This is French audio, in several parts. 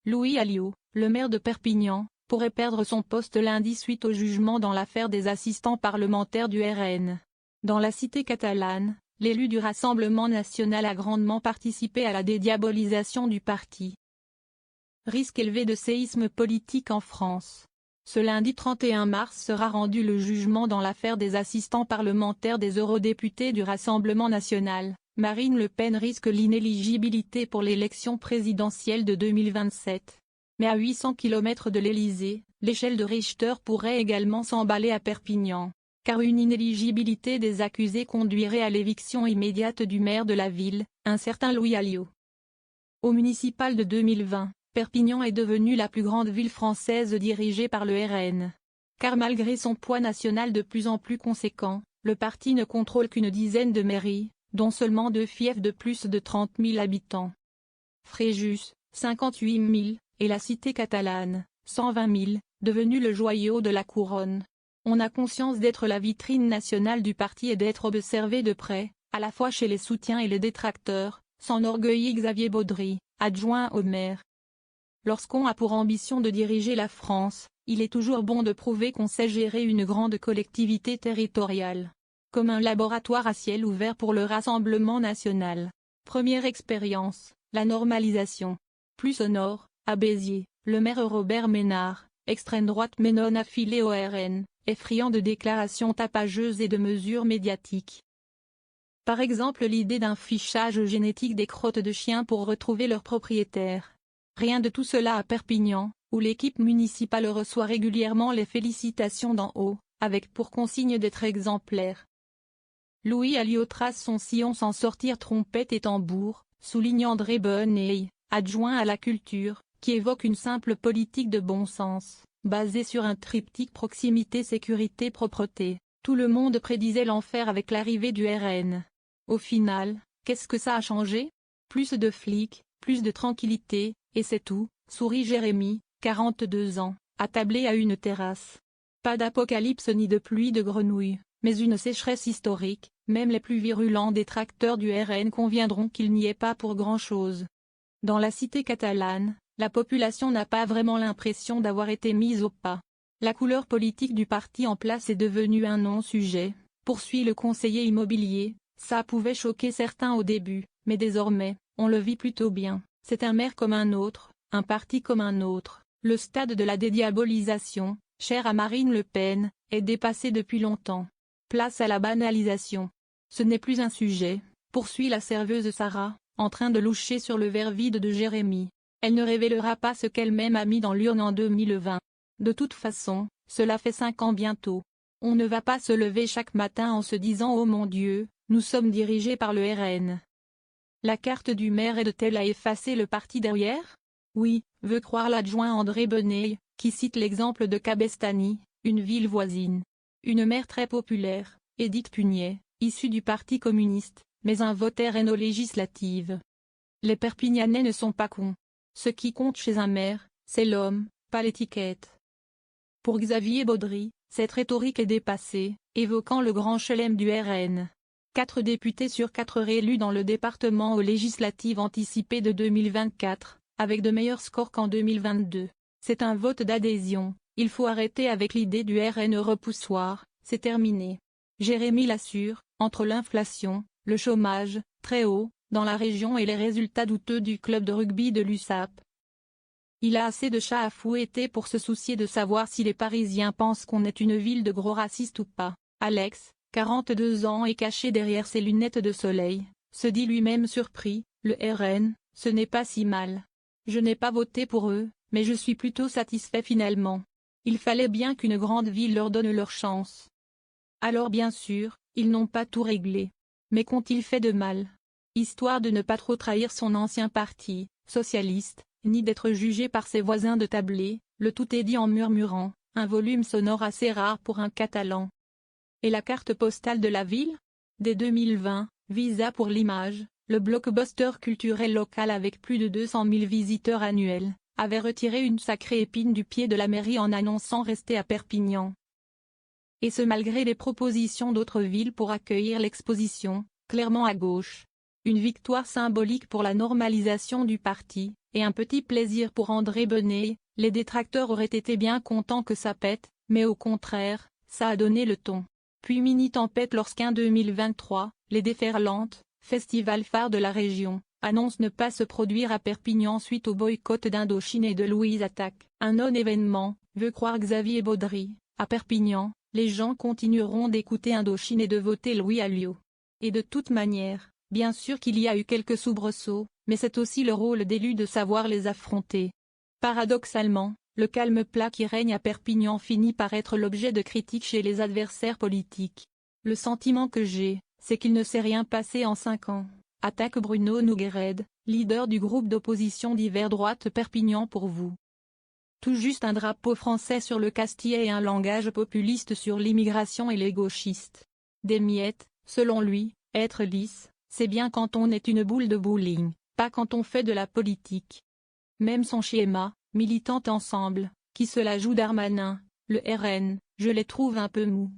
Louis Alliot, le maire de Perpignan, pourrait perdre son poste lundi suite au jugement dans l'affaire des assistants parlementaires du RN. Dans la cité catalane, l'élu du Rassemblement national a grandement participé à la dédiabolisation du parti. Risque élevé de séisme politique en France. Ce lundi 31 mars sera rendu le jugement dans l'affaire des assistants parlementaires des eurodéputés du Rassemblement national. Marine Le Pen risque l'inéligibilité pour l'élection présidentielle de 2027. Mais à 800 km de l'Élysée, l'échelle de Richter pourrait également s'emballer à Perpignan, car une inéligibilité des accusés conduirait à l'éviction immédiate du maire de la ville, un certain Louis Alliot. Au municipal de 2020, Perpignan est devenue la plus grande ville française dirigée par le RN. Car malgré son poids national de plus en plus conséquent, le parti ne contrôle qu'une dizaine de mairies, dont seulement 2 fiefs de plus de 30 000 habitants. Fréjus, 58 000, et la cité catalane, 120 000, devenue le joyau de la couronne. On a conscience d'être la vitrine nationale du parti et d'être observé de près, à la fois chez les soutiens et les détracteurs, s'enorgueillit Xavier Baudry, adjoint au maire. Lorsqu'on a pour ambition de diriger la France, il est toujours bon de prouver qu'on sait gérer une grande collectivité territoriale. Comme un laboratoire à ciel ouvert pour le Rassemblement national. Première expérience, la normalisation. Plus au nord, à Béziers, le maire Robert Ménard, extrême droite mais non affilié au RN, est friand de déclarations tapageuses et de mesures médiatiques. Par exemple l'idée d'un fichage génétique des crottes de chiens pour retrouver leurs propriétaires. Rien de tout cela à Perpignan, où l'équipe municipale reçoit régulièrement les félicitations d'en haut, avec pour consigne d'être exemplaire. Louis Alliot trace son sillon sans sortir trompette et tambour, souligne André Bonneuil, adjoint à la culture, qui évoque une simple politique de bon sens, basée sur un triptyque proximité sécurité propreté. Tout le monde prédisait l'enfer avec l'arrivée du RN. Au final, qu'est-ce que ça a changé? Plus de flics, plus de tranquillité, et c'est tout, sourit Jérémy, 42 ans, attablé à une terrasse. Pas d'apocalypse ni de pluie de grenouilles, mais une sécheresse historique, même les plus virulents détracteurs du RN conviendront qu'il n'y est pas pour grand-chose. Dans la cité catalane, la population n'a pas vraiment l'impression d'avoir été mise au pas. La couleur politique du parti en place est devenue un non-sujet, poursuit le conseiller immobilier, ça pouvait choquer certains au début, mais désormais, on le vit plutôt bien, c'est un maire comme un autre, un parti comme un autre, le stade de la dédiabolisation, cher à Marine Le Pen, est dépassé depuis longtemps. Place à la banalisation. Ce n'est plus un sujet, poursuit la serveuse Sarah, en train de loucher sur le verre vide de Jérémy. Elle ne révélera pas ce qu'elle-même a mis dans l'urne en 2020. De toute façon, cela fait 5 ans bientôt. On ne va pas se lever chaque matin en se disant « Oh mon Dieu, nous sommes dirigés par le RN ». La carte du maire aide-t-elle à effacer le parti derrière? Oui, veut croire l'adjoint André Bonneuil, qui cite l'exemple de Cabestany, une ville voisine. Une maire très populaire, Édith Pugnet, issue du Parti communiste, mais un vote RN aux législatives. Les Perpignanais ne sont pas cons. Ce qui compte chez un maire, c'est l'homme, pas l'étiquette. Pour Xavier Baudry, cette rhétorique est dépassée, évoquant le grand chelem du RN. 4 députés sur 4 réélus dans le département aux législatives anticipées de 2024, avec de meilleurs scores qu'en 2022. C'est un vote d'adhésion. Il faut arrêter avec l'idée du RN repoussoir, c'est terminé. Jérémy l'assure, entre l'inflation, le chômage, très haut, dans la région et les résultats douteux du club de rugby de l'USAP. Il a assez de chats à fouetter pour se soucier de savoir si les Parisiens pensent qu'on est une ville de gros racistes ou pas. Alex, 42 ans et caché derrière ses lunettes de soleil, se dit lui-même surpris, le RN, ce n'est pas si mal. Je n'ai pas voté pour eux, mais je suis plutôt satisfait finalement. Il fallait bien qu'une grande ville leur donne leur chance. Alors bien sûr, ils n'ont pas tout réglé. Mais qu'ont-ils fait de mal? Histoire de ne pas trop trahir son ancien parti, socialiste, ni d'être jugé par ses voisins de tablée, le tout est dit en murmurant, un volume sonore assez rare pour un Catalan. Et la carte postale de la ville? Dès 2020, Visa pour l'image, le blockbuster culturel local avec plus de 200 000 visiteurs annuels, avait retiré une sacrée épine du pied de la mairie en annonçant rester à Perpignan. Et ce malgré les propositions d'autres villes pour accueillir l'exposition, clairement à gauche. Une victoire symbolique pour la normalisation du parti, et un petit plaisir pour André Bennet. Les détracteurs auraient été bien contents que ça pète, mais au contraire, ça a donné le ton. Puis mini-tempête lorsqu'en 2023, les Déferlantes, festival phare de la région, annonce ne pas se produire à Perpignan suite au boycott d'Indochine et de Louise Attaque. Un non-événement, veut croire Xavier Baudry. À Perpignan, les gens continueront d'écouter Indochine et de voter Louis Alliot. Et de toute manière, bien sûr qu'il y a eu quelques soubresauts, mais c'est aussi le rôle d'élu de savoir les affronter. Paradoxalement, le calme plat qui règne à Perpignan finit par être l'objet de critiques chez les adversaires politiques. Le sentiment que j'ai, c'est qu'il ne s'est rien passé en 5 ans. Attaque Bruno Noguered, leader du groupe d'opposition d'hiver droite Perpignan pour vous. Tout juste un drapeau français sur le Castillet et un langage populiste sur l'immigration et les gauchistes. Des miettes, selon lui, être lisse, c'est bien quand on est une boule de bowling, pas quand on fait de la politique. Même son schéma, Militante Ensemble, qui se la joue Darmanin, le RN, je les trouve un peu mous.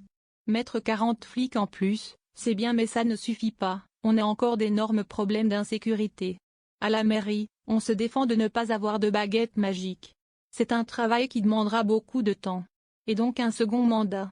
Mettre 40 flics en plus, c'est bien mais ça ne suffit pas, on a encore d'énormes problèmes d'insécurité. À la mairie, on se défend de ne pas avoir de baguette magique. C'est un travail qui demandera beaucoup de temps. Et donc un second mandat.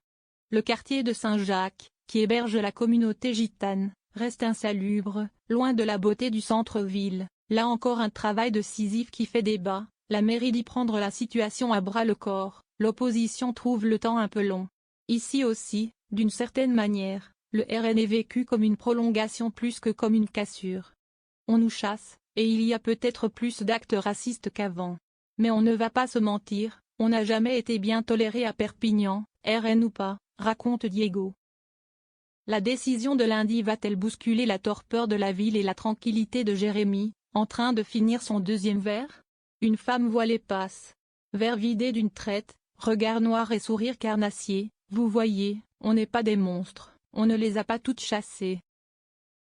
Le quartier de Saint-Jacques, qui héberge la communauté gitane, reste insalubre, loin de la beauté du centre-ville. Là encore un travail de Sisyphe qui fait débat, la mairie dit prendre la situation à bras-le-corps, l'opposition trouve le temps un peu long. Ici aussi, d'une certaine manière, le RN est vécu comme une prolongation plus que comme une cassure. On nous chasse, et il y a peut-être plus d'actes racistes qu'avant. Mais on ne va pas se mentir, on n'a jamais été bien toléré à Perpignan, RN ou pas, raconte Diego. La décision de lundi va-t-elle bousculer la torpeur de la ville et la tranquillité de Jérémy, en train de finir son deuxième verre? Une femme voilée passe. Verre vidé d'une traite, regard noir et sourire carnassier, vous voyez, on n'est pas des monstres, on ne les a pas toutes chassées.